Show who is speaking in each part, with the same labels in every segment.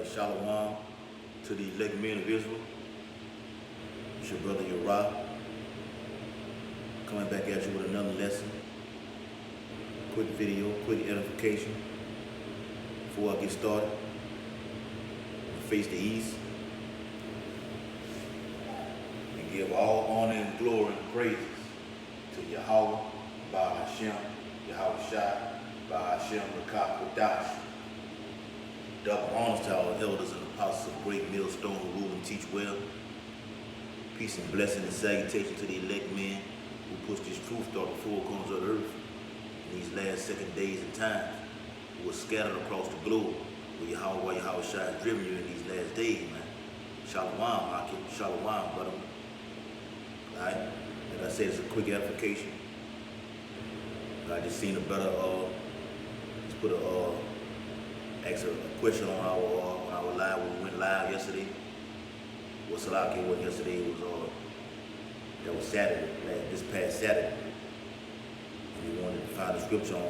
Speaker 1: Right, Shalom to the elect men of Israel. It's your brother Uriah, coming back at you with another lesson. Quick video, quick edification. Before I get started, face the east and give all honor and glory and praises to Yahweh, Baal Hashem, Yahweh Shai, Baal Hashem, Rakah Kodash. Double honors to our elders and apostles of Greatmillstone who rule and teach well. Peace and blessing and salutation to the elect men who push this truth through the four corners of the earth in these last second days and times, who are scattered across the globe, where Yahweh Shai has driven you in these last days, man. Shalom, Hakim. Shalom, brother. Alright? Like I said, it's a quick edification. I just seen a brother just put ask a question on our live when we went live yesterday. Well, Salaki wasn't yesterday, it was that was Saturday, this past Saturday. And we wanted to find a scripture on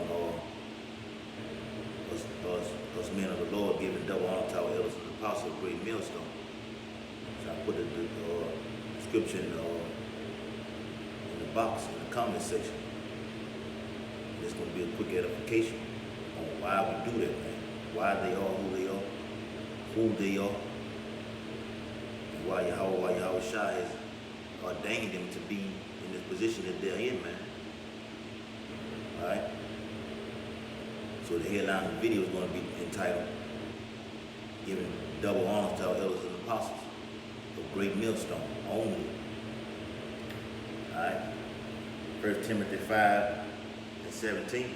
Speaker 1: us men of the Lord giving double honor to our elders and apostles of Greatmillstone. So I put the scripture in the box in the comment section. And it's going to be a quick edification on why we do that, man. Why they are who they are, and why Yahweh Shai has ordained them to be in this position that they're in, man. Alright? So the headline of the video is going to be entitled, Giving Double Honor to Our Elders and Apostles of Greatmillstone only. Alright? 1 Timothy 5:17.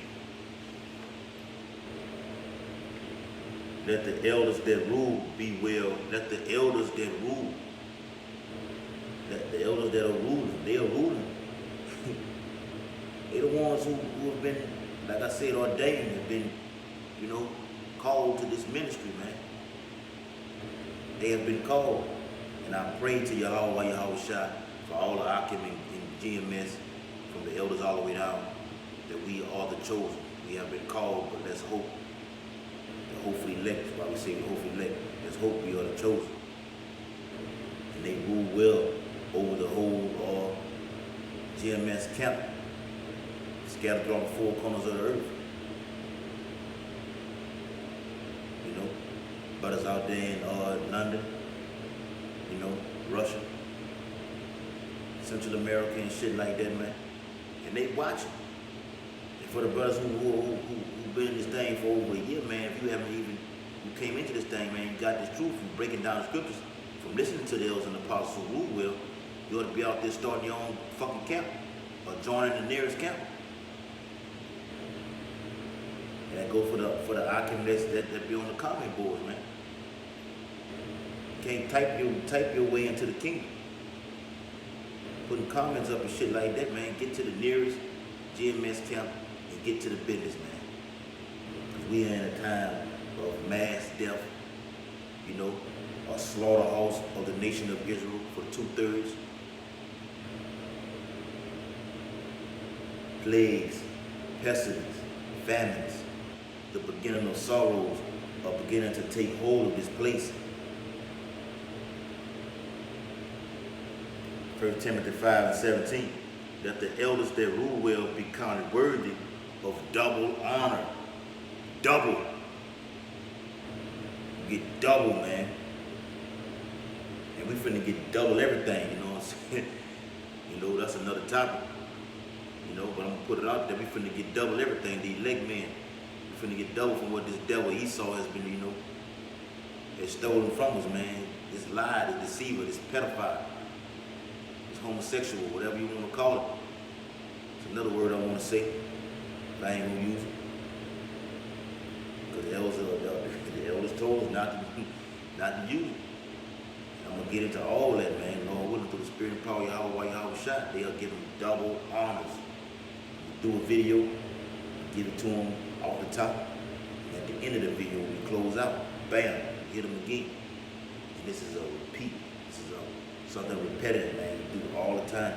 Speaker 1: Let the elders that rule be well. Let the elders that rule. Let the elders that are ruling. They are ruling. They're the ones who have been, like I said, ordained, have been, called to this ministry, man. They have been called. And I pray to Yahweh Shai for all the Akim and GMS, from the elders all the way down, that we are the chosen. We have been called, but let's hope. Hopefully elect, that's why we say hopefully elect. Let's hope we are the chosen. And they rule well over the whole GMS camp, scattered on the four corners of the earth. Brothers out there in London, Russia, Central America and shit like that, man. And they watching. And for the brothers who been in this thing for over a year, man, if you came into this thing, man, you got this truth from breaking down the scriptures, from listening to the elders and the apostles who rule well, you ought to be out there starting your own fucking camp, or joining the nearest camp. And that go for the Akim that be on the comment boards, man. You can't type your way into the kingdom. Putting comments up and shit like that, man. Get to the nearest GMS camp and get to the business, man. We are in a time of mass death, a slaughterhouse of the nation of Israel for 2/3. Plagues, pestilence, famines, the beginning of sorrows are beginning to take hold of this place. 1 Timothy 5:17. Let the elders that rule well be counted worthy of double honor. Double. You get double, man. And we finna get double everything, you know what I'm saying? That's another topic. But I'm gonna put it out there. We finna get double everything, the elect men. We finna get double from what this devil Esau has been, has stolen from us, man. This lie, this deceiver, this pedophile, this homosexual, whatever you wanna call it. It's another word I wanna say, but I ain't gonna use it. Because the elders told us not to use it. I'm going to get into all that, man. Lord willing, through the spirit and power of Yahweh Shai, they'll give them double honors. Do a video, give it to them off the top. And at the end of the video, when we close out, bam, hit them again. And this is a repeat. This is something repetitive, man. You do it all the time.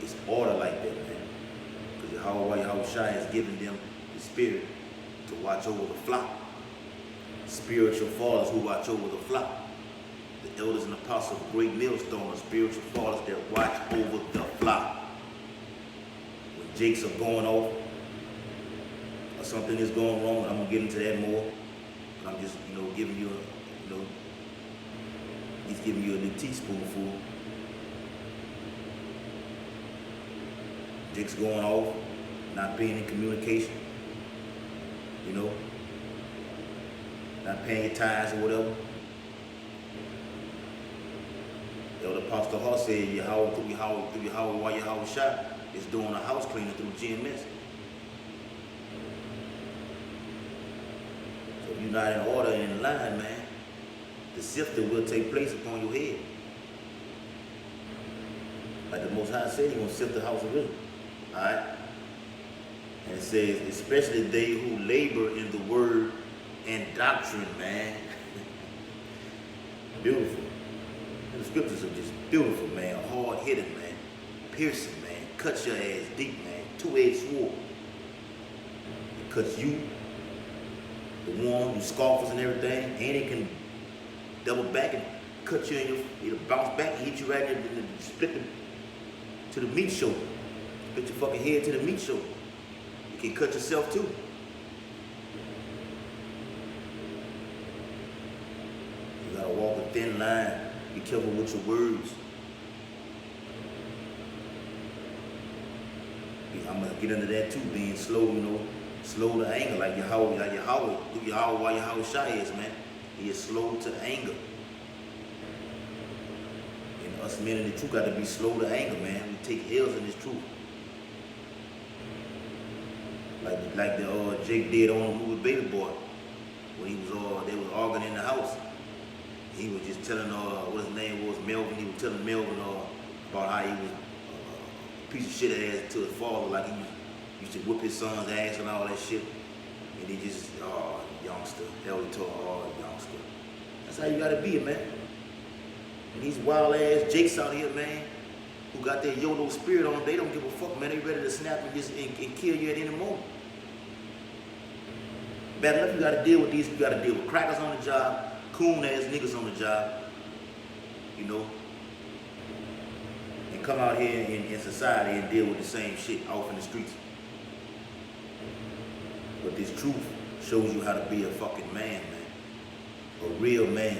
Speaker 1: It's order like that, man. Because Yahweh Shai has given them the spirit to watch over the flock. Spiritual fathers who watch over the flock. The elders and apostles of Greatmillstone are spiritual fathers that watch over the flock. When jakes are going off, or something is going wrong, I'm gonna get into that more. But I'm just, giving you he's giving you a little teaspoonful. Jakes going off, not being in communication, not paying your tithes or whatever. The Apostle Hall said, Yahweh, through Yahweh, while Yahweh shot, is doing a house cleaning through GMS. So if you're not in order and in line, man, the sifting will take place upon your head. Like the Most High said, He's going to sift the house of Israel. Alright? And it says, especially they who labor in the word and doctrine, man. Beautiful. The scriptures are just beautiful, man. Hard-hitting, man. Piercing, man. Cuts your ass deep, man. Two-edged sword. It cuts you, the one who scoffers and everything, and it can double back and cut you in your, it'll bounce back and hit you right in the split to the meat shoulder. Split your fucking head to the meat shoulder. You can cut yourself too. You gotta walk a thin line. Be careful with your words. I'm gonna get into that too, being slow, slow to anger, like Yahweh, while Yahweh Shai is, man. He is slow to anger. And us men in the truth got to be slow to anger, man. We take L's in this truth. Like the Jake did on the movie Baby Boy, when they was arguing in the house. He was just telling what his name was, Melvin. He was telling Melvin about how he was a piece of shit ass to his father, like he used to whip his son's ass and all that shit. And he just, youngster, hell he told youngster. That's how you gotta be, man. And these wild ass Jakes out here, man, who got their YOLO spirit on, they don't give a fuck, man. They ready to snap and kill you at any moment. Bad enough you gotta deal with these, you gotta deal with crackers on the job, coon ass niggas on the job, and come out here in society and deal with the same shit off in the streets. But this truth shows you how to be a fucking man, a real man.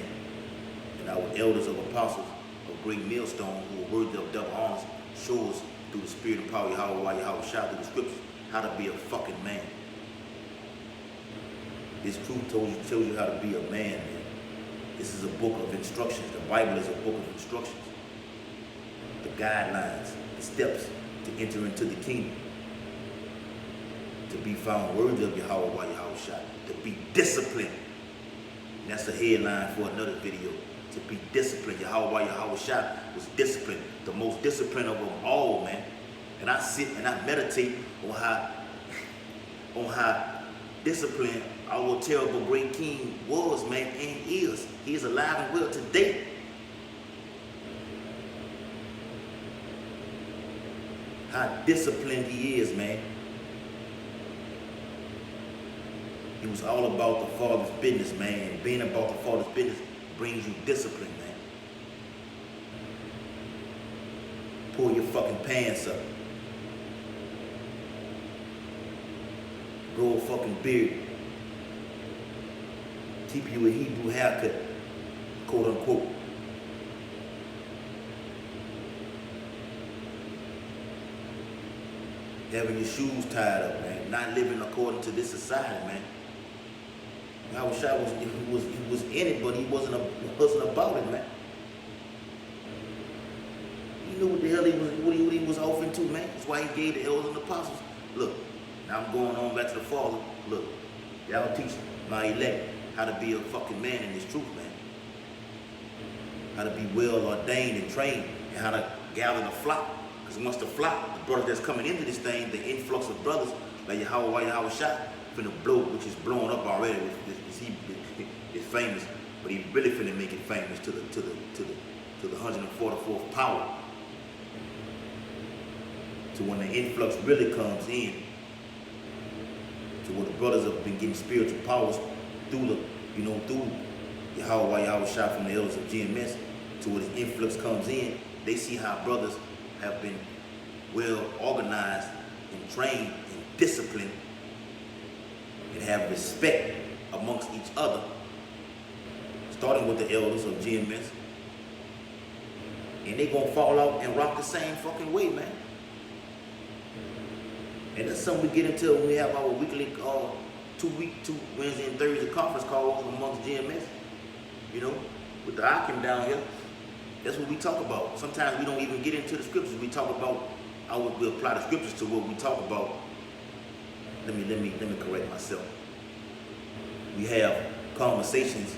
Speaker 1: And our elders of apostles of Greatmillstone, who are worthy of double honors, show us through the spirit and power of Yahweh, while Yahweh shot through the scriptures, how to be a fucking man. This truth tells you how to be a man. This is a book of instructions. The Bible is a book of instructions. The guidelines, the steps to enter into the kingdom. To be found worthy of Yahweh while Yahweh shot. To be disciplined. And that's the headline for another video. To be disciplined. Yahweh while Yahweh shot was disciplined. The most disciplined of them all, man. And I sit and I meditate on how disciplined our terrible great king was, man, and is. He is alive and well today. How disciplined he is, man. He was all about the Father's business, man. And being about the Father's business brings you discipline, man. Pull your fucking pants up. Grow a fucking beard. Keep you a Hebrew haircut, quote unquote. Having your shoes tied up, man. Not living according to this society, man. Yahweh Shai was in it, but he wasn't about it, man. He knew what the hell he was off into, man. That's why he gave the elders and the apostles. Look, now I'm going on back to the Father. Look, y'all teach my elect how to be a fucking man in this truth, man. How to be well ordained and trained, and how to gather the flock. Because once the flock, the brothers that's coming into this thing, the influx of brothers, like Yahweh Shai, finna blow, which is blowing up already. It's famous, but he really finna make it famous to the 144th power. To when the influx really comes in. to where the brothers have been getting spiritual powers through the, through Yahweh Shah from the elders of GMS, to where this influx comes in. They see how brothers have been well organized and trained and disciplined and have respect amongst each other, starting with the elders of GMS. And they gonna fall out and rock the same fucking way, man. And that's something we get into when we have our weekly, two Wednesday and Thursday conference calls amongst GMS. With the Akim down here, that's what we talk about. Sometimes we don't even get into the scriptures. We talk about, we apply the scriptures to what we talk about. Let me correct myself. We have conversations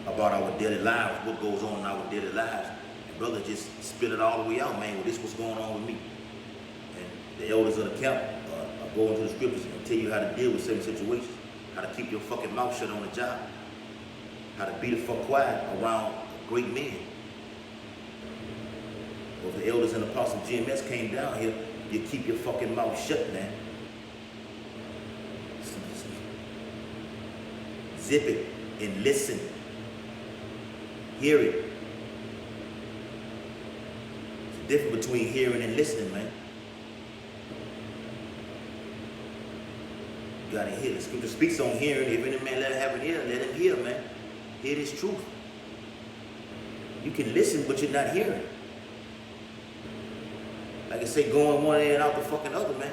Speaker 1: about our daily lives, what goes on in our daily lives. And brother just spit it all the way out, man. Well, this what's going on with me. And the elders of the camp go into the scriptures and tell you how to deal with certain situations, how to keep your fucking mouth shut on the job, how to be the fuck quiet around great men. Well, if the elders and apostles of GMS came down here, you keep your fucking mouth shut, man. Zip it and listen. Hear it. There's a difference between hearing and listening, man. You gotta hear. The scripture speaks on hearing. If any man let him have an ear, let him hear, man. Hear this truth. You can listen, but you're not hearing. Like I say, going one ear and out the fucking other, man.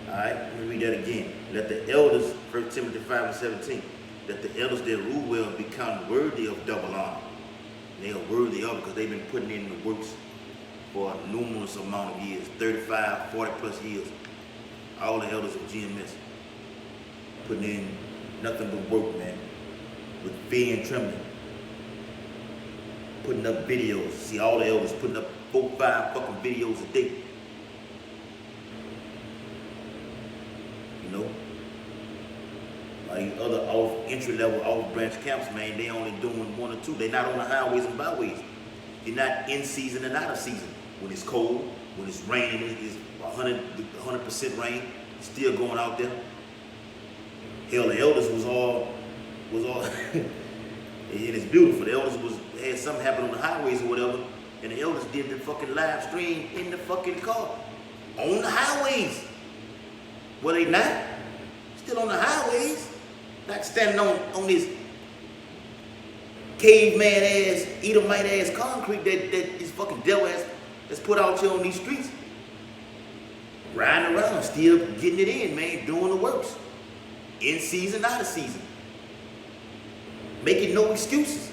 Speaker 1: Alright, let me read that again. Let the elders, 1 Timothy 5:17, let the elders that rule well be counted worthy of double honor. And they are worthy of it because they've been putting in the works for a numerous amount of years, 35, 40 plus years. All the elders of GMS putting in nothing but work, man, with fear and trembling. Putting up videos. See all the elders putting up 4, 5 fucking videos a day. Like other entry-level off-branch camps, man, they only doing 1 or 2. They're not on the highways and byways. They're not in season and out of season. When it's cold, when it's raining, it's 100% rain, still going out there. Hell, the elders was all, and it's beautiful. The elders had something happen on the highways or whatever, and the elders did the fucking live stream in the fucking car, on the highways. Were they not? Still on the highways, not standing on this caveman ass, Edomite ass concrete that this fucking devil ass that's put out here on these streets. Riding around, still getting it in, man, doing the works. In season, out of season. Making no excuses.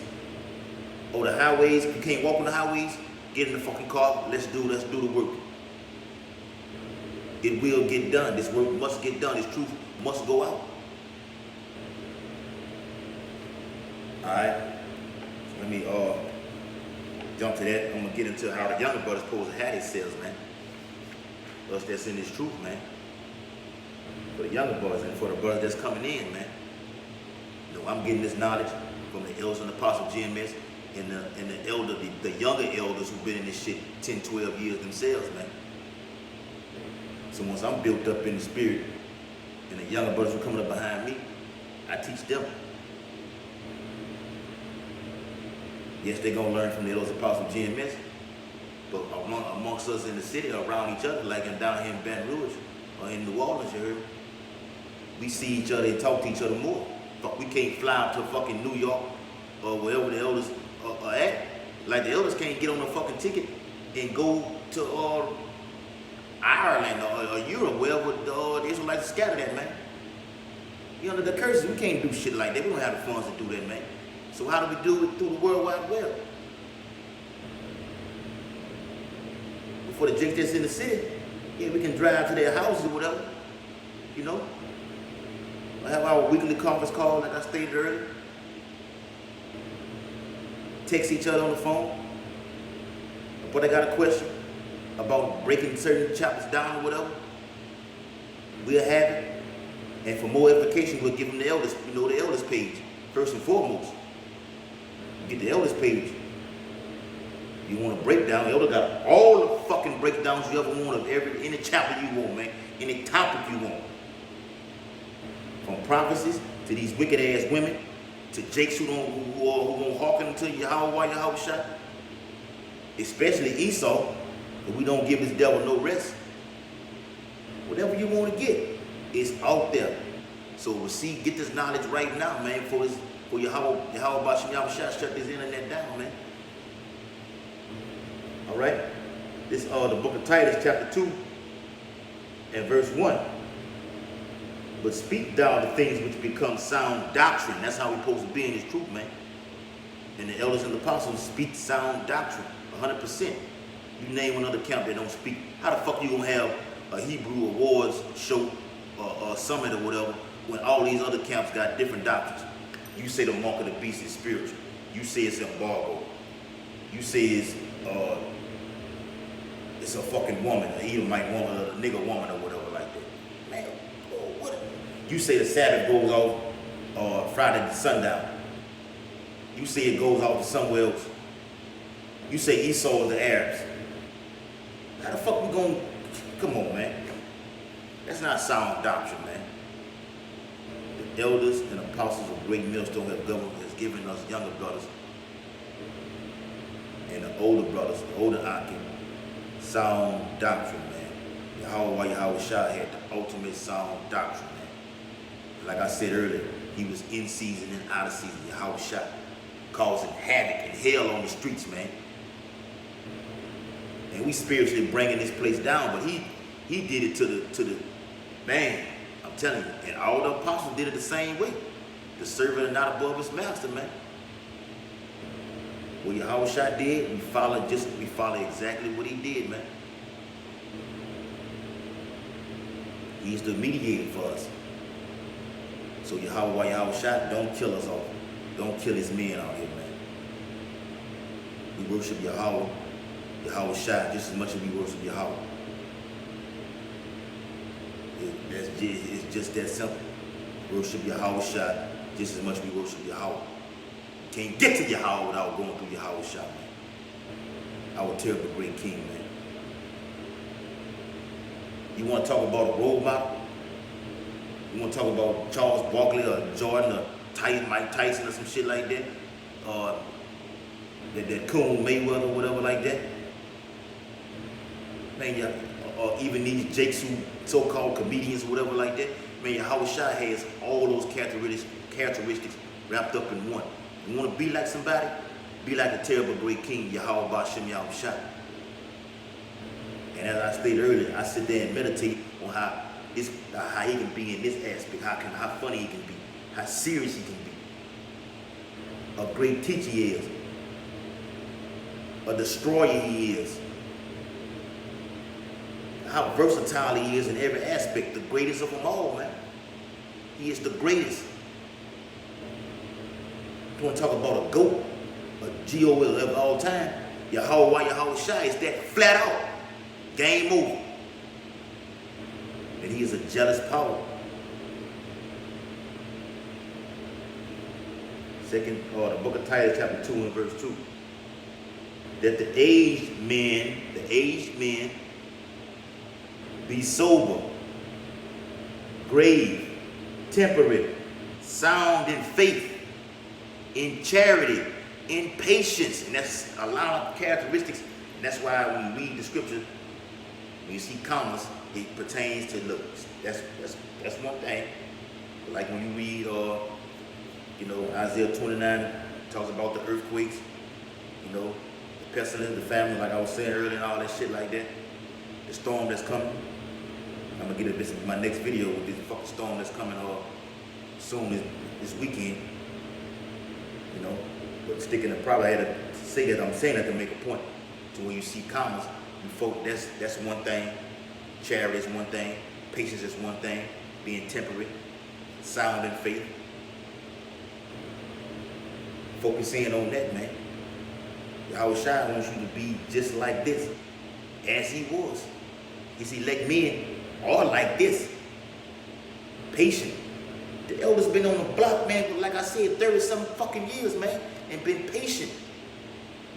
Speaker 1: Oh, the highways, you can't walk on the highways, get in the fucking car, let's do the work. It will get done. This work must get done. This truth must go out. Alright. So let me jump to that. I'm gonna get into how the younger brothers supposed to have themselves, man. Us that's in this truth, man. For the younger brothers and for the brothers that's coming in, man. I'm getting this knowledge from the elders and the apostles of GMS and the younger elders who've been in this shit 10, 12 years themselves, man. So once I'm built up in the spirit and the younger brothers who are coming up behind me, I teach them. Yes, they're going to learn from the elders apostles of GMS, but amongst us in the city, around each other, like down here in Baton Rouge or in New Orleans, you heard, we see each other and talk to each other more. But we can't fly out to fucking New York or wherever the elders are at. Like the elders can't get on a fucking ticket and go to Ireland or Europe, wherever the Israelites are scattered at, man. You know, the curses, we can't do shit like that. We don't have the funds to do that, man. So how do we do it through the World Wide Web? For the jinx that's in the city, yeah, we can drive to their houses or whatever, you know. I have our weekly conference call, like I stated earlier. Text each other on the phone. But I got a question about breaking certain chapters down or whatever. We'll have it. And for more edification, we'll give them the elders, the elders page, first and foremost. Get the elders page. You want a breakdown, the elder got all the fucking breakdowns you ever want of any chapter you want, man. Any topic you want. From prophecies to these wicked ass women, to jakes who won't hearken to Yahweh Shai. Especially Esau, but we don't give this devil no rest. Whatever you want to get, it's out there. So get this knowledge right now, man, for Yahweh Bashim Yahushua, shut this internet down, man. All right? This the book of Titus, chapter 2, and verse 1. But speak thou the things which become sound doctrine. That's how we're supposed to be in this truth, man. And the elders and the apostles speak sound doctrine, 100%. You name another camp that don't speak. How the fuck you gonna have a Hebrew awards show or summit or whatever when all these other camps got different doctrines? You say the mark of the beast is spiritual. You say it's embargo. You say it's a fucking woman, a Edomite woman, a nigger woman or whatever like that. Man, what? You say the Sabbath goes off Friday to sundown. You say it goes off to somewhere else. You say Esau is the Arabs. How the fuck we gonna, come on, man. That's not sound doctrine, man. The elders and apostles of Greatmillstone has given us younger brothers and the older brothers, the older Akim, sound doctrine, man. Yahweh Shai had the ultimate sound doctrine, man. Like I said earlier, he was in season and out of season. Yahweh Shai causing havoc and hell on the streets, man. And we spiritually bringing this place down, but he did it to the man. I'm telling you, and all the apostles did it the same way. The servant is not above his master, man. What Yahweh Shai did, we follow exactly what he did, man. He's the mediator for us. So Yahweh Shai, don't kill us all. Don't kill his men out here, man. We worship Yahweh Shai just as much as we worship Yahweh. It's just that simple. Worship Yahweh Shai just as much as we worship Yahweh. Can't get to Yahweh without going through Yahweh Shai, man. Our terrible great king, man. You want to talk about a role model? You want to talk about Charles Barkley or Jordan or Mike Tyson or some shit like that? Or that Coon Mayweather or whatever like that? Man, yeah, or even these jakes who so-called comedians or whatever like that. Man, Yahweh Shai has all those characteristics wrapped up in one. You want to be like somebody? Be like the terrible great king, Yahweh Bashim Yahushua. And as I stated earlier, I sit there and meditate on how he can be in this aspect, how funny he can be, how serious he can be. A great teacher he is. A destroyer he is. How versatile he is in every aspect, the greatest of them all, man. He is the greatest. You want to talk about a GOAT, a GOAT of all time? Yahweh Shai is that flat out. Game over. And he is a jealous power. The book of Titus, chapter 2 and verse 2. That the aged men be sober, grave, temperate, sound in faith, in charity, in patience. And that's a lot of characteristics. And that's why when you read the scripture, when you see commas, it pertains to looks. That's one thing. But like when you read Isaiah 29 talks about the earthquakes, the pestilence, the famine, like I was saying earlier, and all that shit like that. The storm that's coming. I'm gonna get this in my next video with this fucking storm that's coming soon this weekend. But sticking to probably I had to say that I'm saying that to make a point. To when you see commas, you folk, that's one thing. Charity is one thing. Patience is one thing. Being temperate, sound in faith. Focusing on that, man. Yahweh Shai wants you to be just like this, as he was. His elect men are like this. Patient. The elders been on the block, man, like I said, 30-something fucking years, man, and been patient.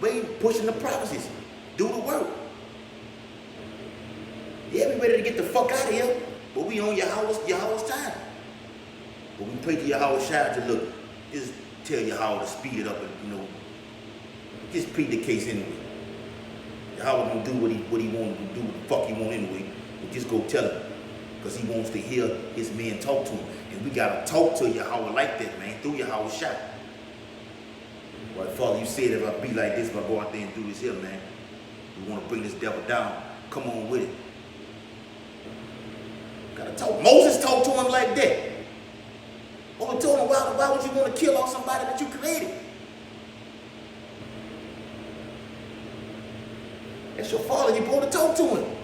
Speaker 1: Waiting, pushing the prophecies. Do the work. Yeah, we ready to get the fuck out of here, but we on Yahweh's time. But we pray to Yahweh Shai to look, just tell Yahweh to speed it up and, just plead the case anyway. Yahweh gonna do what he want to do, what the fuck he want anyway. But just go tell him, because he wants to hear his men talk to him. And we gotta talk to Yahweh like that, man, through Yahweh Shai. Right, Father, you said if I be like this, if I go out there and do this here, man, we want to bring this devil down. Come on with it. Gotta talk. Moses talked to him like that. Only told him, why would you want to kill off somebody that you created? That's your father. You're supposed to talk to him.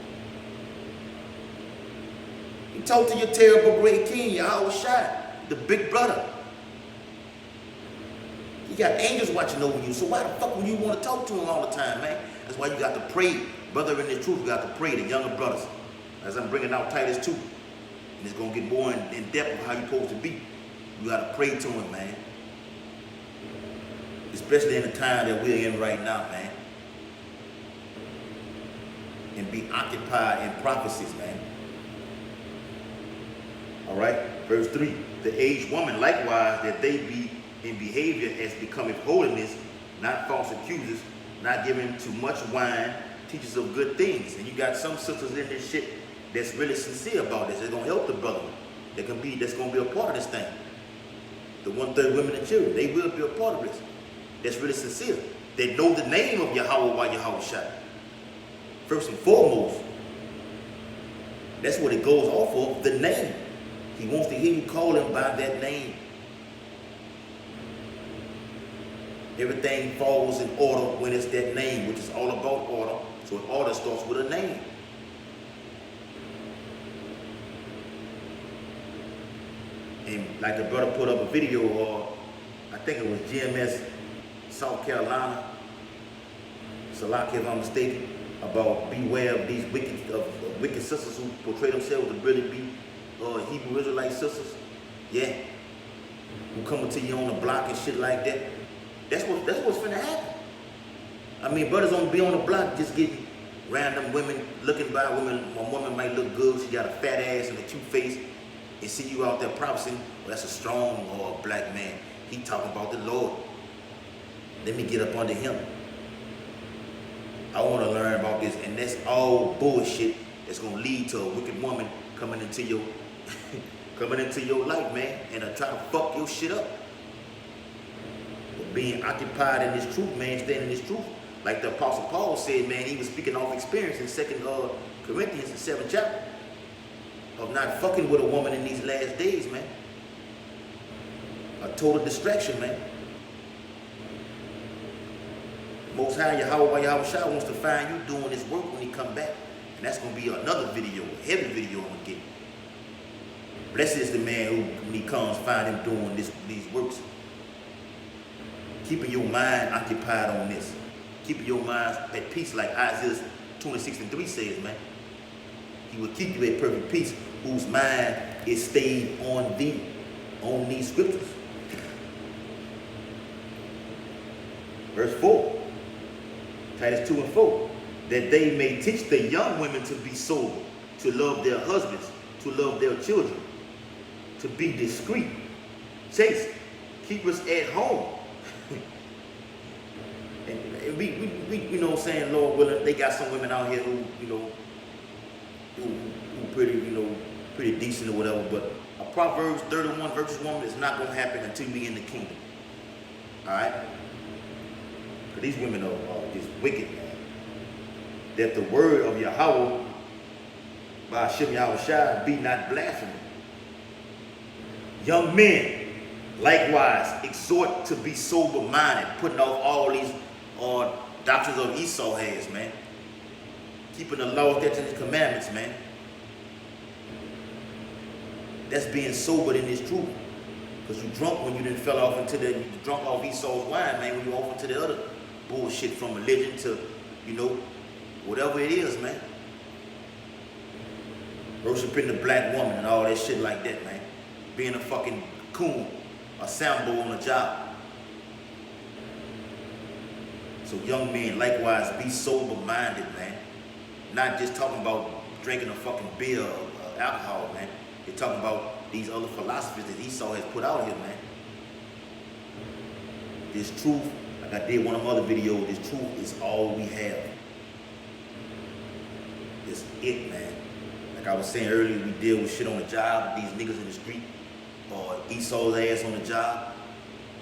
Speaker 1: You talk to your terrible great king, Yahweh Shai, the big brother. You got angels watching over you, so why the fuck would you want to talk to him all the time, man? That's why you got to pray. Brother in the truth, you got to pray, the younger brothers. As I'm bringing out Titus 2, and it's going to get more in depth of how you're supposed to be. You got to pray to him, man. Especially in the time that we're in right now, man. And be occupied in prophecies, man. All right, verse 3. The aged woman likewise, that they be in behavior as becometh holiness, not false accusers, not giving too much wine, teachers of good things. And you got some sisters in this shit that's really sincere about this. They're gonna help the brother. That's gonna be a part of this thing. The 1/3 women and children, they will be a part of this. That's really sincere. They know the name of Yahweh while Yahweh Shai. First and foremost, that's what it goes off of, the name. He wants to hear you call him by that name. Everything falls in order when it's that name, which is all about order. So order starts with a name. And like the brother put up a video, or I think it was GMS, South Carolina, Salaki if I'm mistaken, about beware of these wicked sisters who portray themselves to really be Hebrew Israelite sisters. Yeah. Who coming to you on the block and shit like that. That's what's finna happen. I mean, brothers don't be on the block just getting random women, looking by women. One woman might look good, she got a fat ass and a cute face, and see you out there prophesying, well, that's a strong or a black man. He talking about the Lord. Let me get up under him. I want to learn about this, and that's all bullshit that's gonna lead to a wicked woman coming into your life, man, and try to fuck your shit up. But being occupied in this truth, man, staying in this truth, like the Apostle Paul said, man, he was speaking off experience in 2 Corinthians, the 7th chapter, of not fucking with a woman in these last days, man. A total distraction, man. Most High Yahweh Shai wants to find you doing this work when he come back. And that's going to be another video, a heavy video I'm going to get. Blessed is the man who, when he comes, find him doing these works. Keeping your mind occupied on this. Keeping your mind at peace, like Isaiah 26:3 says, man. He will keep you at perfect peace, whose mind is stayed on thee, on these scriptures. Verse 4. Titus 2 and 4, that they may teach the young women to be sober, to love their husbands, to love their children, to be discreet, chaste, keepers at home. and we you know what I'm saying, Lord willing, they got some women out here who, who pretty decent or whatever, but a Proverbs 31 verses woman is not going to happen until we in the kingdom. All right? These women are just wicked, man. That the word of Yahweh by Hashem Yahweh Shai be not blasphemy. Young men, likewise, exhort to be sober-minded, putting off all these doctrines of Esau has, man. Keeping the law, statutes, and commandments, man. That's being sobered in this truth. Because you drunk when you didn't fell off into you drunk off Esau's wine, man, when you off into the other bullshit from religion to, whatever it is, man. Worshiping the black woman and all that shit like that, man. Being a fucking coon, a sambo on a job. So young men, likewise, be sober-minded, man. Not just talking about drinking a fucking beer or alcohol, man. They're talking about these other philosophies that Esau has put out here, man. This truth, like I did one of my other videos, this truth is all we have. It's it, man. Like I was saying earlier, we deal with shit on the job, these niggas in the street, or Esau's ass on the job.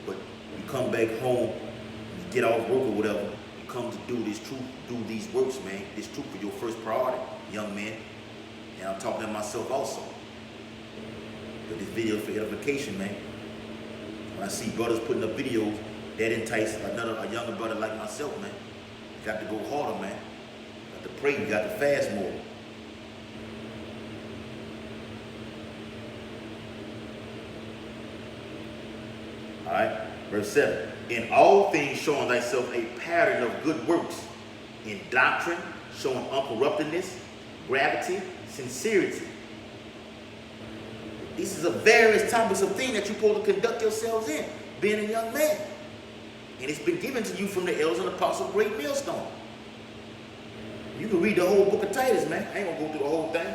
Speaker 1: But you come back home, you get off work or whatever, you come to do this truth, do these works, man. This truth for your first priority, young man. And I'm talking to myself also. But this video is for edification, man. When I see brothers putting up videos that entice a younger brother like myself, man. You got to go harder, man. You got to pray, you got to fast more. Alright, verse 7. In all things showing thyself a pattern of good works, in doctrine showing uncorruptedness, gravity, sincerity. These are various types of things that you're supposed to conduct yourselves in, being a young man. And it's been given to you from the elders and apostles of Greatmillstone. You can read the whole book of Titus, man. I ain't gonna go through the whole thing,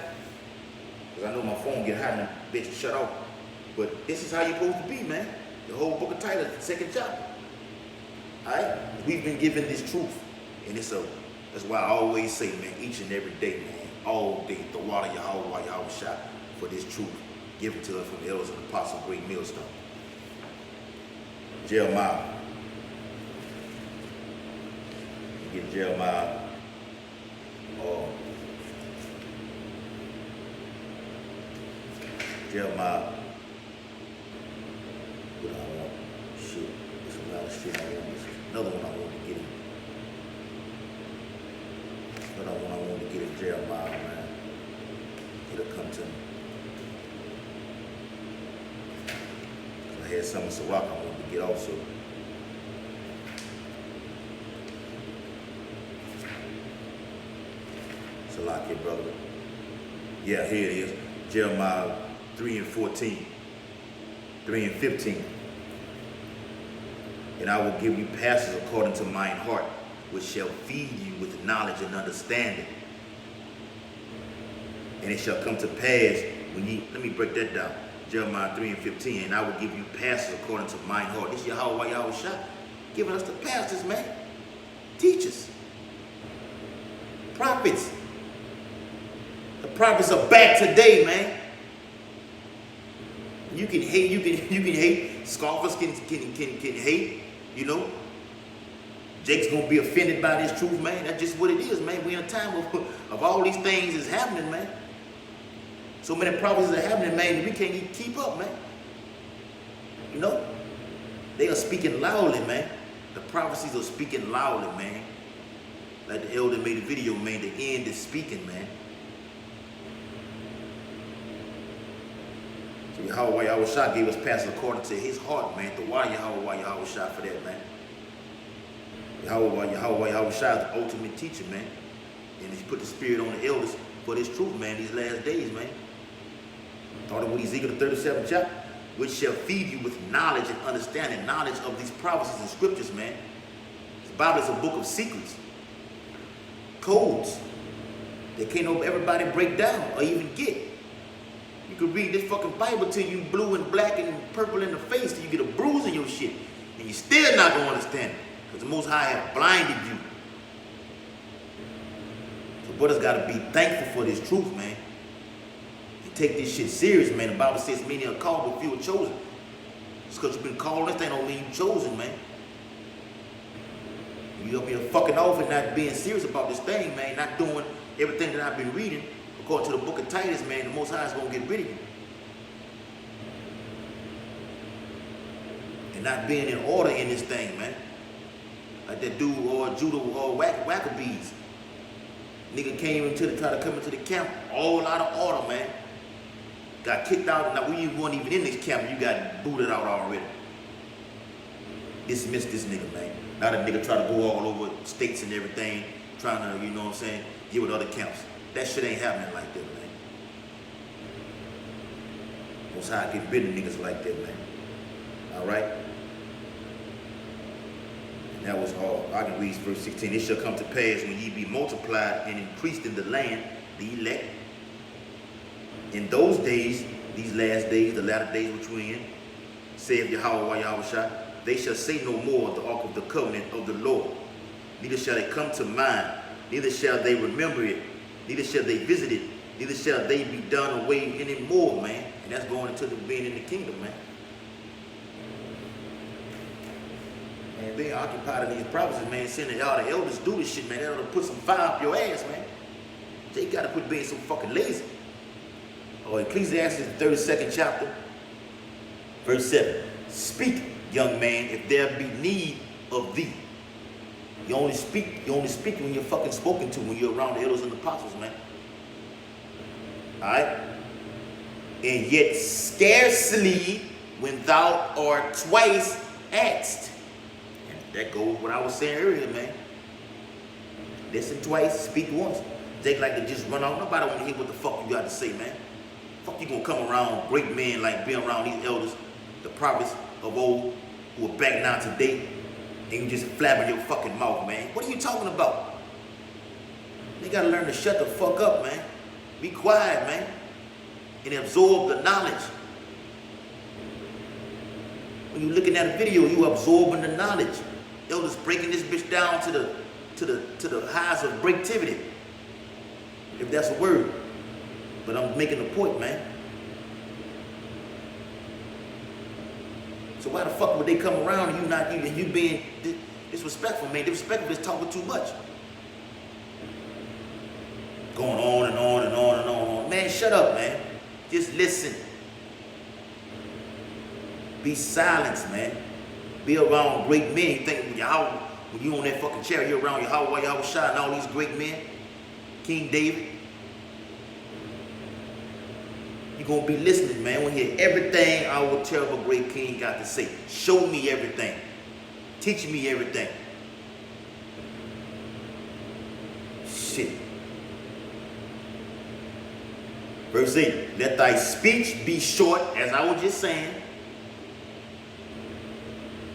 Speaker 1: because I know my phone get hot and the bitch shut off. But this is how you're supposed to be, man. The whole book of Titus, the 2nd chapter. Alright? We've been given this truth. And that's why I always say, man, each and every day, man, all day, the water Yahweh shot for this truth given to us from the elders and apostles of Greatmillstone. Jeremiah. Get Jeremiah. Jeremiah. What I want? Shit. There's a lot of shit I want. Another one I want to get in. Another one I want to get in Jeremiah, man. It'll come to me. I had some in Sirach I wanted to get also. Salak here, brother. Yeah, here it is. Jeremiah 3 and 14. 3 and 15. And I will give you pastors according to mine heart, which shall feed you with knowledge and understanding. And it shall come to pass when ye, let me break that down. Jeremiah 3 and 15. And I will give you pastors according to mine heart. This is Yahweh shot, giving us the pastors, man. Teachers. Prophets. The prophets are back today, man. You can hate, you can hate. Scoffers can hate, you know. Jake's gonna be offended by this truth, man. That's just what it is, man. We're in a time of all these things is happening, man. So many prophecies are happening, man, that we can't even keep up, man. You know? They are speaking loudly, man. The prophecies are speaking loudly, man. Like the elder made a video, man. The end is speaking, man. So Yahweh Shah gave us pastors according to his heart, man. The why Yahweh Shah for that, man. Yahweh Shah is the ultimate teacher, man. And he's put the spirit on the elders for this truth, man, these last days, man. Thought of what Ezekiel the 37th chapter, which shall feed you with knowledge and understanding, knowledge of these prophecies and scriptures, man. The Bible is a book of secrets, codes that can't everybody break down or even get. You can read this fucking Bible till you blue and black and purple in the face till you get a bruise in your shit, and you still not gonna understand it, because the Most High have blinded you. So brothers gotta be thankful for this truth, man. And take this shit serious, man. The Bible says many are called, but few are chosen. Just because you've been called, this thing don't mean you chosen, man. You up here fucking off and not being serious about this thing, man. Not doing everything that I've been reading. According to the book of Titus, man, the Most High is going to get rid of you. And not being in order in this thing, man. Like that dude or Judah or Wackabees. Nigga came try to come into the camp, all out of order, man. Got kicked out, and now we weren't even in this camp, you got booted out already. Dismiss this nigga, man. Now that nigga try to go all over states and everything, trying to, you know what I'm saying, get with other camps. That shit ain't happening like that, man. Most High get rid of niggas like that, man. Alright? And that was all. I can read verse 16. It shall come to pass when ye be multiplied and increased in the land, the elect. In those days, these last days, the latter days which we're in, saith Yahweh Shai, they shall say no more of the ark of the covenant of the Lord. Neither shall it come to mind, neither shall they remember it, neither shall they visit it, neither shall they be done away anymore, man. And that's going into the being in the kingdom, man. Man, being occupied in these provinces, man, sending y'all the elders do this shit, man. They ought to put some fire up your ass, man. They gotta quit being so fucking lazy. Or Ecclesiastes, the 32nd chapter, verse 7. Speak, young man, if there be need of thee. You only speak when you're fucking spoken to, when you're around the elders and the apostles, man. Alright? And yet scarcely when thou art twice asked. And that goes with what I was saying earlier, man. Listen twice, speak once. They like to just run off. Nobody want to hear what the fuck you got to say, man. Fuck you gonna come around great men like being around these elders, the prophets of old, who are back now today, and you just flapping your fucking mouth, man. What are you talking about? They gotta learn to shut the fuck up, man. Be quiet, man, and absorb the knowledge. When you're looking at a video, you absorbing the knowledge. Elders breaking this bitch down to the highs of breaktivity, if that's a word. But I'm making a point, man. So why the fuck would they come around and you being disrespectful, man? Disrespectful is talking too much. Going on and on and on and on. Man, shut up, man. Just listen. Be silent, man. Be around great men. You think when you on that fucking chair, you're around Yahweh Shai and all these great men, King David. You're going to be listening, man. When you hear everything our terrible great king got to say. Show me everything. Teach me everything. Shit. Verse 8. Let thy speech be short, as I was just saying.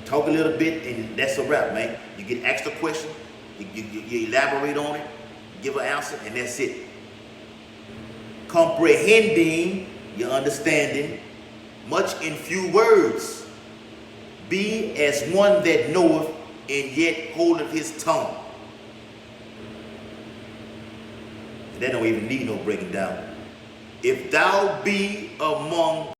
Speaker 1: Talk a little bit, and that's a wrap, man. You get asked a question, you elaborate on it, give an answer, and that's it. Comprehending, your understanding, much in few words. Be as one that knoweth, and yet holdeth his tongue. That don't even need no breaking down. If thou be among